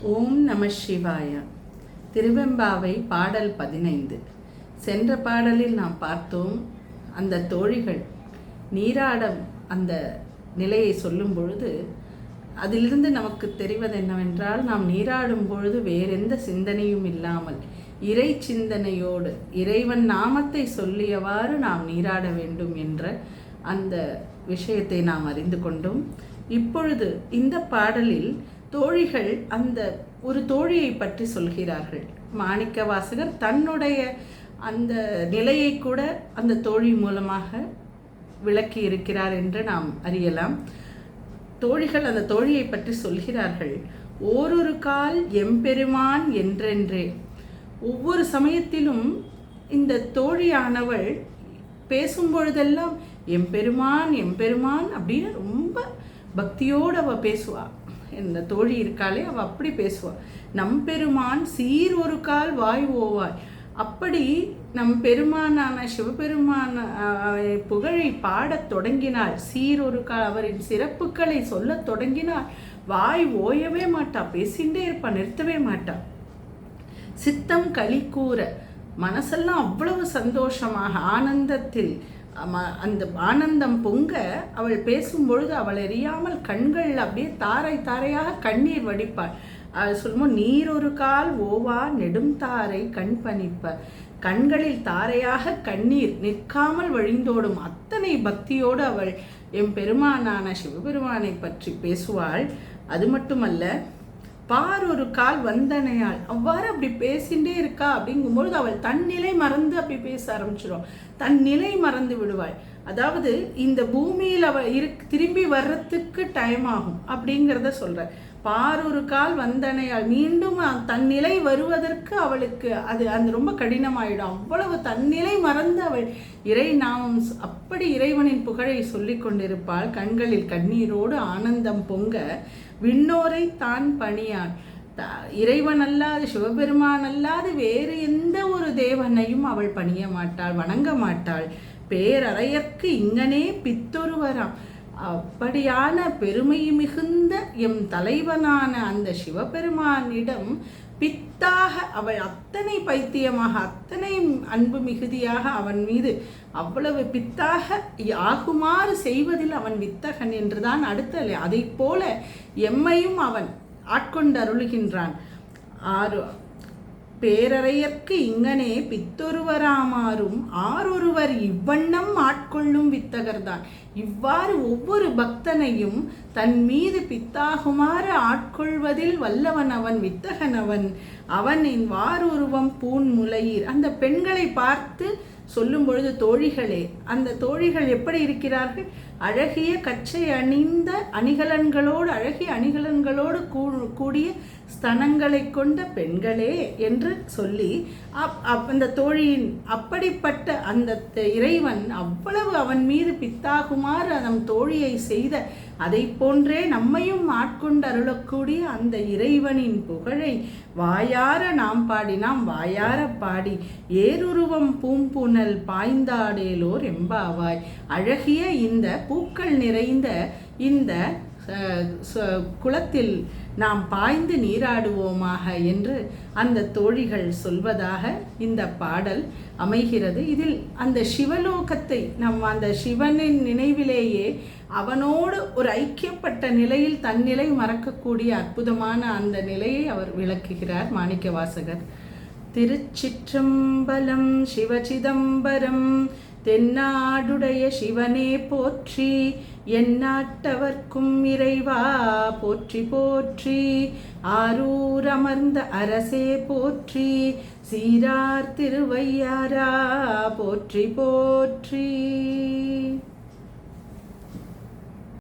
ஓம் நம சிவாய. திருவெம்பாவை பாடல் 15. சென்ற பாடலில் நாம் பார்த்தோம், அந்த தோழிகள் நீராடம் அந்த நிலையை சொல்லும் பொழுது அதிலிருந்து நமக்கு தெரிவது என்னவென்றால், நாம் நீராடும் பொழுது வேறெந்த சிந்தனையும் இல்லாமல் இறை சிந்தனையோடு இறைவன் நாமத்தை சொல்லியவாறு நாம் நீராட வேண்டும் என்ற அந்த விஷயத்தை நாம் அறிந்து கொண்டோம். இப்பொழுது இந்த பாடலில் தோழிகள் அந்த ஒரு தோழியை பற்றி சொல்கிறார்கள். மாணிக்கவாசகர் தன்னுடைய அந்த நிலையை கூட அந்த தோழி மூலமாக விளக்கி இருக்கிறார் என்று நாம் அறியலாம். தோழிகள் அந்த தோழியை பற்றி சொல்கிறார்கள். ஓரொரு கால் எம்பெருமான் என்றென்றே. ஒவ்வொரு சமயத்திலும் இந்த தோழியானவள் பேசும்பொழுதெல்லாம் எம்பெருமான் எம்பெருமான் அப்படின்னு ரொம்ப பக்தியோடு அவள் பேசுவாள். இந்த தோழி இருக்காளே, அவள் அப்படி பேசுவாள். நம்பெருமான் சீர் ஒரு கால் வாய் ஓவாய். அப்படி நம் பெருமானான சிவபெருமான புகழை பாடத் தொடங்கினாள். சீர் ஒரு கால் அவரின் சிறப்புகளை சொல்ல தொடங்கினாள். வாய் ஓயவே மாட்டா, பேசிகிட்டே இருப்பா, நிறுத்தவே மாட்டா. சித்தம் களி கூற, மனசெல்லாம் அவ்வளவு சந்தோஷமாக ஆனந்தத்தில் அந்த ஆனந்தம் பொங்க அவள் பேசும்பொழுது அவள் எறியாமல் கண்கள் அப்படியே தாரை தாரையாக கண்ணீர் வடிப்பாள். சொல்லும்போது நீர் ஒரு கால் ஓவா நெடும் தாரை கண் பணிப்ப. கண்களில் தாரையாக கண்ணீர் நிற்காமல் வழிந்தோடும். அத்தனை பக்தியோடு அவள் எம் பெருமானான சிவபெருமானை பற்றி பேசுவாள். அது மட்டுமல்ல, பார் ஒரு கால் வந்தனையாள். அவ்வாறு அப்படி பேசிகிட்டே இருக்கா. அப்படிங்கும்பொழுது அவள் தன் நிலை மறந்து அப்படி பேச ஆரம்பிச்சிடும். தன் நிலை மறந்து விடுவாள். அதாவது இந்த பூமியில் அவள் திரும்பி வர்றதுக்கு டைம் ஆகும் அப்படிங்கிறத சொல்ற. பார் ஒரு கால் வந்தனையாள். மீண்டும் தன் நிலை வருவதற்கு அவளுக்கு அது ரொம்ப கடினமாயிடும். அவ்வளவு தன்னிலை மறந்து அவள் இறை நாமம் அப்படி இறைவனின் புகழை சொல்லி கொண்டிருப்பாள். கண்களில் கண்ணீரோடு ஆனந்தம் பொங்க விண்ணோரை தான் பணியாள். இறைவன் அல்லாது சிவபெருமான் அல்லாது வேறு எந்த ஒரு தேவனையும் அவள் பணிய மாட்டாள், வணங்க மாட்டாள். பேரறையற்கு இங்கனே பித்தொருவராம். அப்படியான பெருமை மிகுந்த எம் தலைவனான அந்த சிவபெருமானிடம் பித்தாக அவள் அத்தனை பைத்தியமாக, அத்தனை அன்பு மிகுதியாக அவன் மீது அவ்வளவு பித்தாக ஆகுமாறு செய்வதில் அவன் வித்தகன் என்றுதான் அடுத்த. அதை போல எம்மையும் அவன் ஆட்கொண்டு அருளுகின்றான். பேரறையற்கு இங்கனே பித்தொருவராமாறும் ஆரொருவர் இவ்வண்ணம் ஆட்கொள்ளும் வித்தகர்தான். இவ்வாறு ஒவ்வொரு பக்தனையும் தன் மீது பித்தாகுமாறு ஆட்கொள்வதில் வல்லவன் அவன், வித்தகன் அவன். அவனின் வாருருவம் பூன் முலையீர். அந்த பெண்களை பார்த்து சொல்லும் பொழுது தோழிகளே, அந்த தோழிகள் எப்படி இருக்கிறார்கள்? அழகிய கச்சை அணிந்த அணிகலன்களோடு, அழகிய அணிகலன்களோடு கூடிய ஸ்தனங்களை கொண்ட பெண்களே என்று சொல்லி அந்த தோழியின் அப்படிப்பட்ட அந்த இறைவன் அவ்வளவு அவன் மீது பித்தாகுமாறு நம் தோழியை செய்த அதை போன்றே நம்மையும் ஆட்கொண்டு அருளக்கூடிய அந்த இறைவனின் புகழை வாயார நாம் பாடினாம். வாயார பாடி ஏருருவம் பூம்புனல் பாய்ந்தாடேலோர் எம்பாவாய். அழகிய இந்த பூக்கள் நிறைந்த இந்த குளத்தில் நாம் பாய்ந்து நீராடுவோமாக என்று அந்த தோழிகள் சொல்வதாக இந்த பாடல் அமைகிறது. இதில் அந்த சிவலோகத்தை அந்த சிவனின் நினைவிலேயே அவனோடு ஒரு ஐக்கியப்பட்ட நிலையில் தன்னிலை மறக்கக்கூடிய அற்புதமான அந்த நிலையை அவர் விளக்குகிறார் மாணிக்கவாசகர். திருச்சிற்றம்பலம் சிவசிதம்பரம். தென்னாடுடைய சிவனே போற்றி, எந்நாட்டவர்க்கும் இறைவா போற்றி போற்றி. ஆரூர் அமர்ந்த அரசே போற்றி, சீரார் திருவையாரா போற்றி போற்றி.